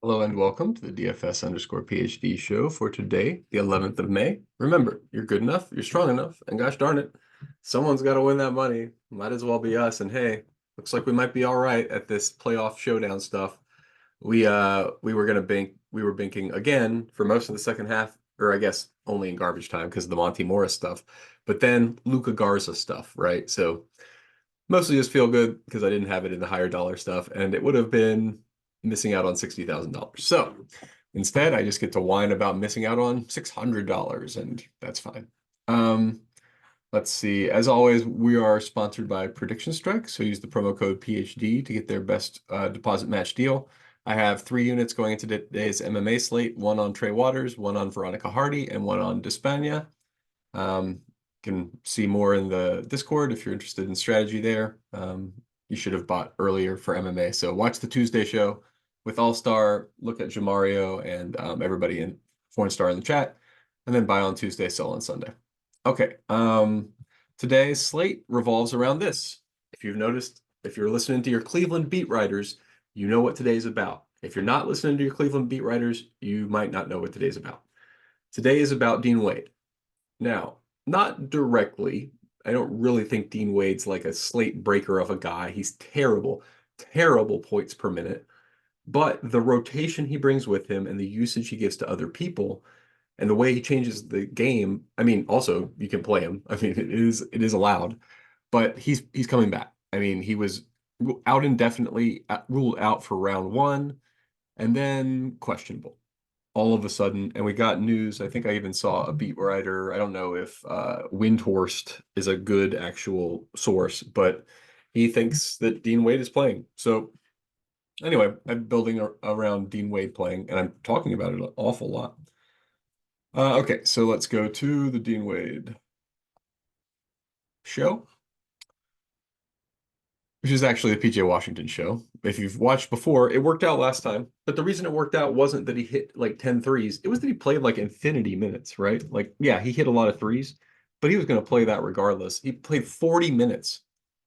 Hello and welcome to the DFS_PhD show for today, the 11th of May. Remember, you're good enough, you're strong enough, and gosh darn it, someone's got to win that money. Might as well be us. And hey, looks like we might be all right at this playoff showdown stuff. We were banking again for most of the second half, or I guess only in garbage time because of the Monty Morris stuff, but then Luka Garza stuff, right? So mostly just feel good because I didn't have it in the higher dollar stuff, and it would have been missing out on $60,000. So instead, I just get to whine about missing out on $600, and that's fine. Um, let's see. As always, we are sponsored by PredictionStrike, so use the promo code PhD to get their best deposit match deal. I have 3 units going into today's MMA slate, one on Trey Waters, one on Veronica Hardy, and one on Despania. Can see more in the Discord if you're interested in strategy there. You should have bought earlier for MMA. So watch the Tuesday show with All-Star, look at Jamario and everybody in Foreign Star in the chat, and then buy on Tuesday, sell on Sunday. Okay. Today's slate revolves around this. If you've noticed, if you're listening to your Cleveland beat writers, you know what today's about. If you're not listening to your Cleveland beat writers, you might not know what today's about. Today is about Dean Wade. Now, not directly. I don't really think Dean Wade's like a slate breaker of a guy. He's terrible, terrible points per minute. But the rotation he brings with him and the usage he gives to other people and the way he changes the game. I mean, also you can play him. I mean, it is allowed, but he's coming back. I mean, he was out indefinitely, ruled out for round one, and then questionable all of a sudden, and we got news. I think I even saw a beat writer. I don't know if Windhorst is a good actual source, but he thinks that Dean Wade is playing. So anyway, I'm building around Dean Wade playing, and I'm talking about it an awful lot. Okay, so let's go to the Dean Wade show, which is actually the PJ Washington show. If you've watched before, it worked out last time. But the reason it worked out wasn't that he hit like 10 threes. It was that he played like infinity minutes, right? Like, yeah, he hit a lot of threes, but he was going to play that regardless. He played 40 minutes.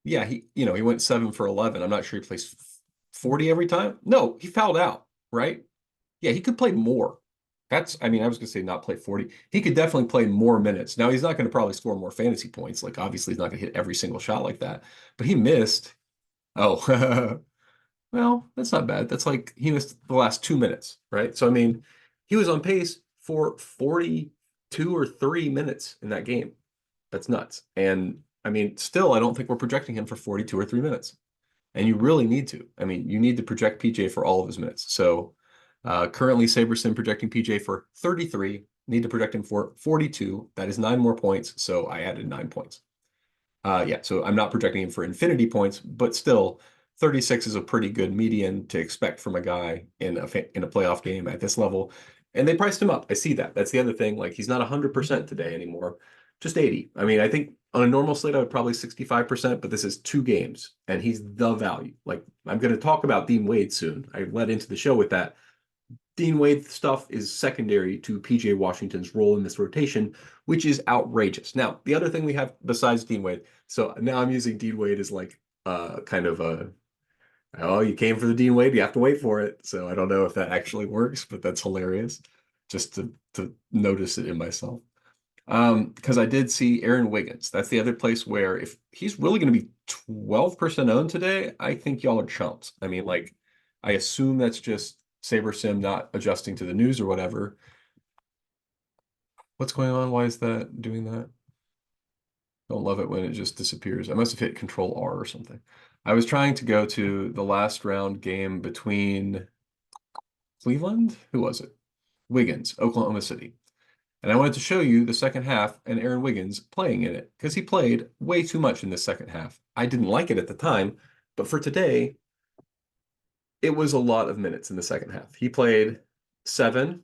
Yeah, he went 7 for 11. I'm not sure he plays 40 every time. No, he fouled out, right? Yeah, he could play more. I mean, I was going to say not play 40. He could definitely play more minutes. Now, he's not going to probably score more fantasy points. Like, obviously, he's not going to hit every single shot like that, but he missed. Oh, well, that's not bad. That's like he missed the last 2 minutes, right? So, I mean, he was on pace for 42 or 3 minutes in that game. That's nuts. And I mean, still, I don't think we're projecting him for 42 or 3 minutes. And you really need to. I mean, you need to project PJ for all of his minutes. So, currently, SaberSim projecting PJ for 33. Need to project him for 42. That is 9 more points. So, I added 9 points. Yeah, so I'm not projecting him for infinity points, but still, 36 is a pretty good median to expect from a guy in a playoff game at this level. And they priced him up. I see that. That's the other thing. Like he's not 100% today anymore, just 80. I mean, I think on a normal slate I would probably 65%, but this is 2 games, and he's the value. Like I'm going to talk about Dean Wade soon. I led into the show with that. Dean Wade stuff is secondary to PJ Washington's role in this rotation, which is outrageous. Now, the other thing we have besides Dean Wade, so now I'm using Dean Wade as like kind of a, oh, you came for the Dean Wade, you have to wait for it. So I don't know if that actually works, but that's hilarious just to notice it in myself. Because I did see Aaron Wiggins. That's the other place where if he's really going to be 12% owned today, I think y'all are chumps. I mean, like, I assume that's just SaberSim not adjusting to the news or whatever. What's going on? Why is that doing that? Don't love it when it just disappears. I must have hit Control R or something. I was trying to go to the last round game between Cleveland. Who was it? Wiggins, Oklahoma City. And I wanted to show you the second half and Aaron Wiggins playing in it because he played way too much in the second half. I didn't like it at the time, but for today, it was a lot of minutes in the second half. He played 7,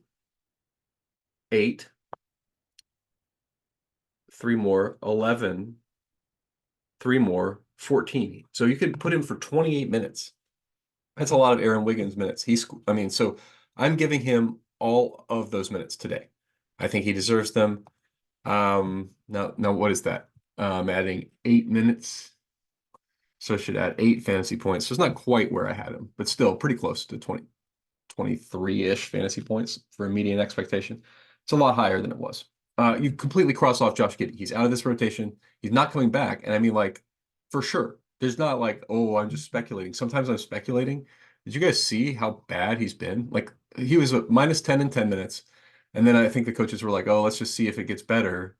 8, 3 more, 11, 3 more, 14. So you could put him for 28 minutes. That's a lot of Aaron Wiggins minutes. I mean, so I'm giving him all of those minutes today. I think he deserves them. Now what is that? Adding 8 minutes. So I should add 8 fantasy points. So it's not quite where I had him, but still pretty close to 20. 23-ish fantasy points for a median expectation. It's a lot higher than it was. You completely cross off Josh Giddey. He's out of this rotation. He's not coming back. And I mean, like, for sure. There's not like, oh, I'm just speculating. Sometimes I'm speculating. Did you guys see how bad he's been? Like, he was a minus 10 in 10 minutes. And then I think the coaches were like, oh, let's just see if it gets better.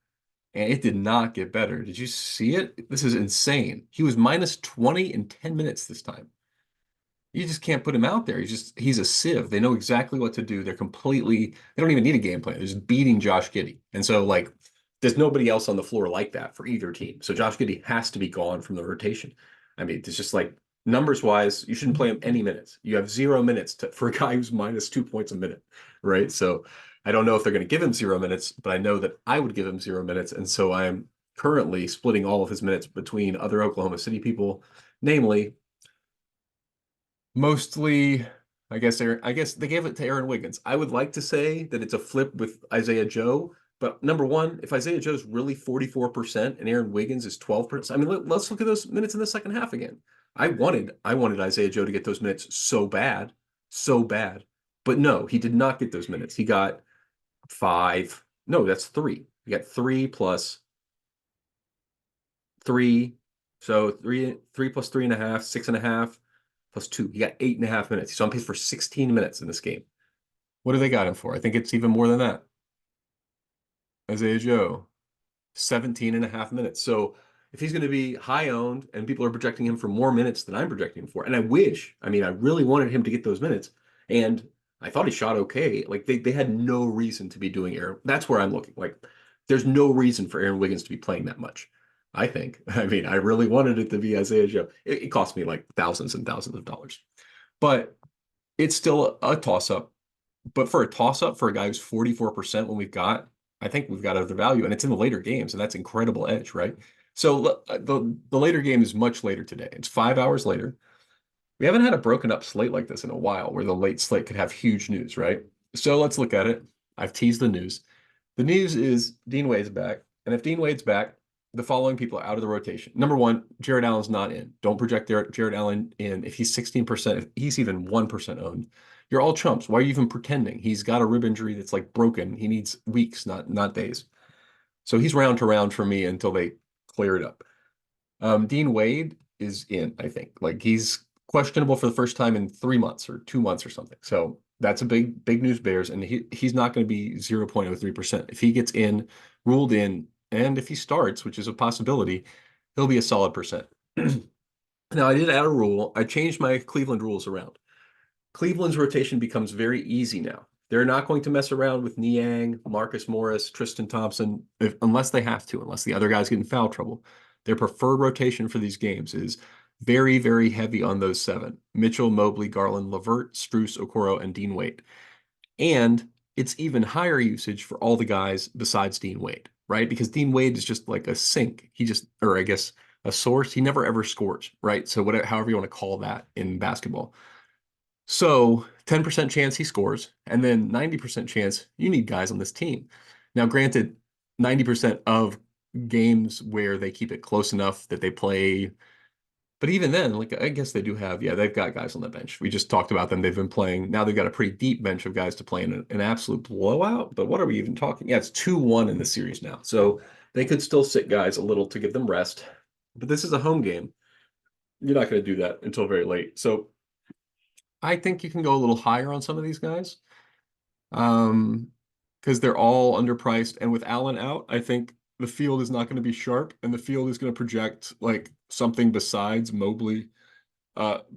And it did not get better. Did you see it? This is insane. He was minus 20 in 10 minutes this time. You just can't put him out there. He's a sieve. They know exactly what to do. They don't even need a game plan. They're just beating Josh Giddey. And so like there's nobody else on the floor like that for either team. So Josh Giddey has to be gone from the rotation. I mean, it's just like numbers wise, you shouldn't play him any minutes. You have 0 minutes for a guy who's minus 2 points a minute, right? So I don't know if they're going to give him 0 minutes, but I know that I would give him 0 minutes. And so I'm currently splitting all of his minutes between other Oklahoma City people, namely mostly, I guess they gave it to Aaron Wiggins. I would like to say that it's a flip with Isaiah Joe, but number one, if Isaiah Joe's really 44% and Aaron Wiggins is 12%, I mean, let's look at those minutes in the second half again. I wanted Isaiah Joe to get those minutes so bad, so bad. But no, he did not get those minutes. He got 5. No, that's 3. He got 3 plus 3. So 3 plus 3.5, 6.5 plus 2. He got 8.5 minutes. He's on pace for 16 minutes in this game. What do they got him for? I think it's even more than that. Isaiah Joe, 17.5 minutes. So if he's going to be high owned and people are projecting him for more minutes than I'm projecting him for, and I really wanted him to get those minutes, and I thought he shot okay. Like they had no reason to be doing Aaron. That's where I'm looking. Like there's no reason for Aaron Wiggins to be playing that much. I think. I mean, I really wanted it to be Isaiah Joe. It cost me like thousands and thousands of dollars, but it's still a toss up. But for a toss up for a guy who's 44% I think we've got other value, and it's in the later games, and that's incredible edge, right? So the later game is much later today. It's 5 hours later. We haven't had a broken up slate like this in a while, where the late slate could have huge news, right? So let's look at it. I've teased the news. The news is Dean Wade's back, and if Dean Wade's back, the following people are out of the rotation. Number one, Jared Allen's not in. Don't project Jared Allen in. If he's 16%, if he's even 1% owned, you're all chumps. Why are you even pretending? He's got a rib injury that's like broken. He needs weeks, not days. So he's round to round for me until they clear it up. Dean Wade is in, I think. Like he's questionable for the first time in 3 months or 2 months or something. So that's a big news bears, and he's not going to be 0.03%. If he gets in, ruled in, and if he starts, which is a possibility, he'll be a solid percent. Now, I did add a rule. I changed my Cleveland rules around. Cleveland's rotation becomes very easy now. They're not going to mess around with Niang, Marcus Morris, Tristan Thompson, unless they have to, unless the other guys get in foul trouble. Their preferred rotation for these games is very, very heavy on those 7. Mitchell, Mobley, Garland, Levert, Strus, Okoro, and Dean Wade. And it's even higher usage for all the guys besides Dean Wade, right? Because Dean Wade is just like a sink. Or I guess a source. He never ever scores, right? So whatever, however you want to call that in basketball. So 10% chance he scores, and then 90% chance you need guys on this team. Now, granted, 90% of games where they keep it close enough that they play, but even then, like I guess they do have, they've got guys on the bench. We just talked about them. They've been playing. Now they've got a pretty deep bench of guys to play in an absolute blowout. But what are we even talking? Yeah, it's 2-1 in the series now. So they could still sit guys a little to give them rest. But this is a home game. You're not going to do that until very late. So I think you can go a little higher on some of these guys. Because they're all underpriced. And with Allen out, I think the field is not going to be sharp, and the field is going to project like something besides Mobley,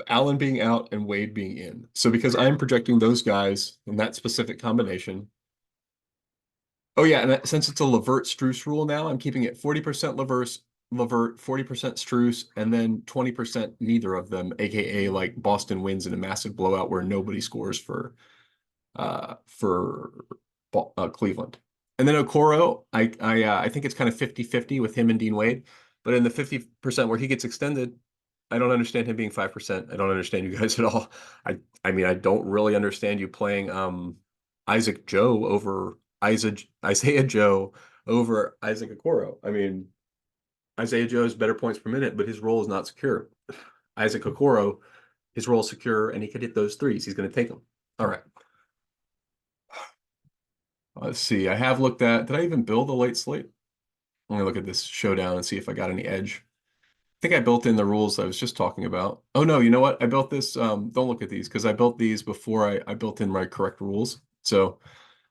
Allen being out and Wade being in. So because I'm projecting those guys in that specific combination. Oh yeah, and since it's a Levert Strus rule now, I'm keeping it 40% Levert, 40% Strus, and then 20% neither of them, aka like Boston wins in a massive blowout where nobody scores for Cleveland. And then Okoro, I think it's kind of 50-50 with him and Dean Wade. But in the 50% where he gets extended, I don't understand him being 5%. I don't understand you guys at all. I mean, I don't really understand you playing Isaac Joe over Isaiah Joe over Isaac Okoro. I mean, Isaiah Joe has better points per minute, but his role is not secure. Isaac Okoro, his role is secure, and he could hit those threes. He's going to take them. All right. Let's see. I have looked at, did I even build a late slate? I'm gonna look at this showdown and see if I got any edge. I think I built in the rules I was just talking about. Oh no, you know what? I built this, don't look at these because I built these before I built in my correct rules. So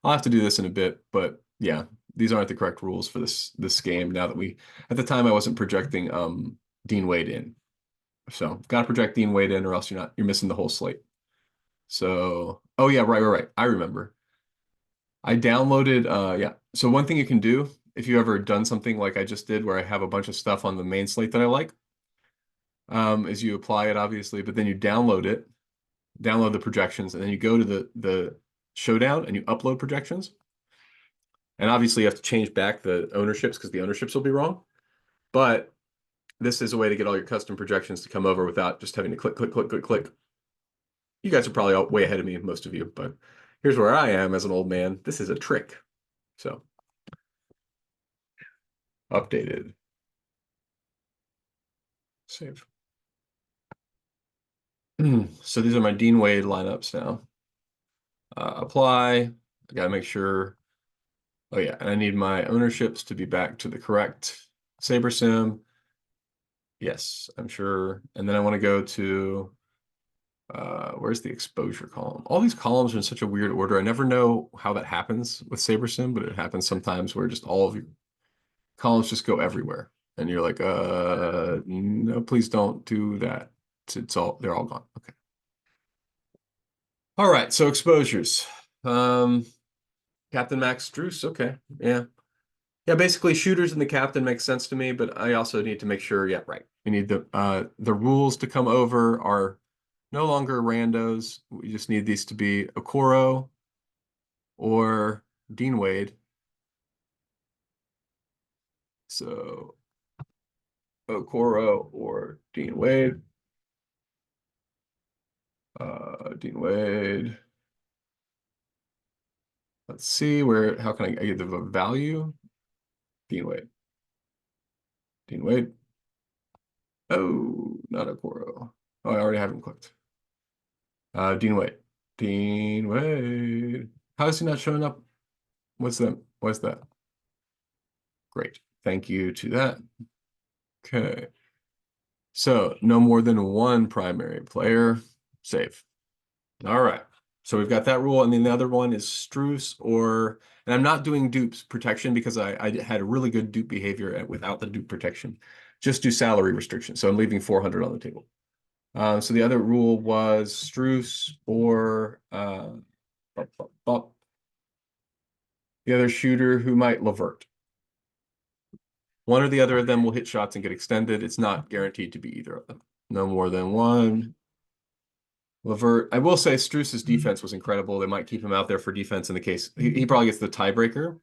I'll have to do this in a bit, but yeah, these aren't the correct rules for this game now that at the time I wasn't projecting Dean Wade in. So gotta project Dean Wade in or else you're missing the whole slate. So, oh yeah, right. I remember. I downloaded, yeah. So one thing you can do if you ever done something like I just did, where I have a bunch of stuff on the main slate that I like, is you apply it obviously, but then you download it, download the projections, and then you go to the showdown and you upload projections. And obviously you have to change back the ownerships because the ownerships will be wrong. But this is a way to get all your custom projections to come over without just having to click. You guys are probably way ahead of me, most of you, but here's where I am as an old man. This is a trick. So updated. Save. So these are my Dean Wade lineups now. Apply. I gotta make sure. Oh yeah, and I need my ownerships to be back to the correct SaberSim. Yes, I'm sure. And then I want to go to where's the exposure column? All these columns are in such a weird order. I never know how that happens with SaberSim, but it happens sometimes where just all of your columns just go everywhere. And you're like, no, please don't do that. They're all gone. Okay. All right, so exposures. Captain Max Strus, okay. Yeah. Yeah, basically shooters and the captain makes sense to me, but I also need to make sure, yeah, right. We need the rules to come over are no longer randos. We just need these to be Okoro or Dean Wade. So Okoro or Dean Wade. Dean Wade. Let's see how can I get the value? Dean Wade. Dean Wade. Oh, not Okoro. Oh, I already have him clicked. Dean Wade. Dean Wade. How is he not showing up? What's that? Great. Thank you to that. Okay. So no more than one primary player. Save. All right. So we've got that rule. And then the other one is Strus and I'm not doing dupes protection because I had a really good dupe behavior without the dupe protection. Just do salary restriction. So I'm leaving 400 on the table. So the other rule was Strus or the other shooter who might Levert. One or the other of them will hit shots and get extended. It's not guaranteed to be either of them. No more than one. Levert. I will say Strus's defense was incredible. They might keep him out there for defense in the case. He probably gets the tiebreaker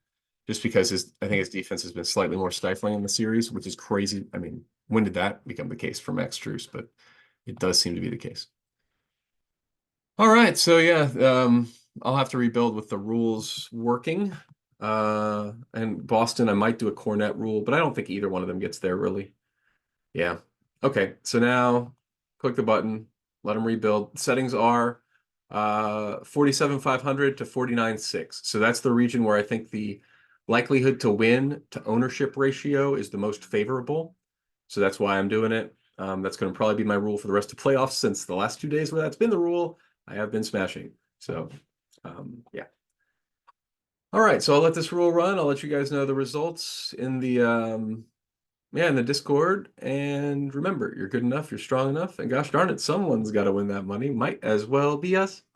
just because I think his defense has been slightly more stifling in the series, which is crazy. I mean, when did that become the case for Max Strus? But it does seem to be the case. All right. So yeah, I'll have to rebuild with the rules working. And Boston, I might do a Kornet rule, but I don't think either one of them gets there really. Yeah. Okay. So now click the button, let them rebuild. Settings are 47,500 to 49,600. So that's the region where I think the likelihood to win to ownership ratio is the most favorable. So that's why I'm doing it. That's going to probably be my rule for the rest of playoffs since the last 2 days where that's been the rule, I have been smashing. So yeah. All right, so I'll let this rule run. I'll let you guys know the results in the in the Discord. And remember, you're good enough, you're strong enough, and gosh darn it, someone's got to win that money. Might as well be us.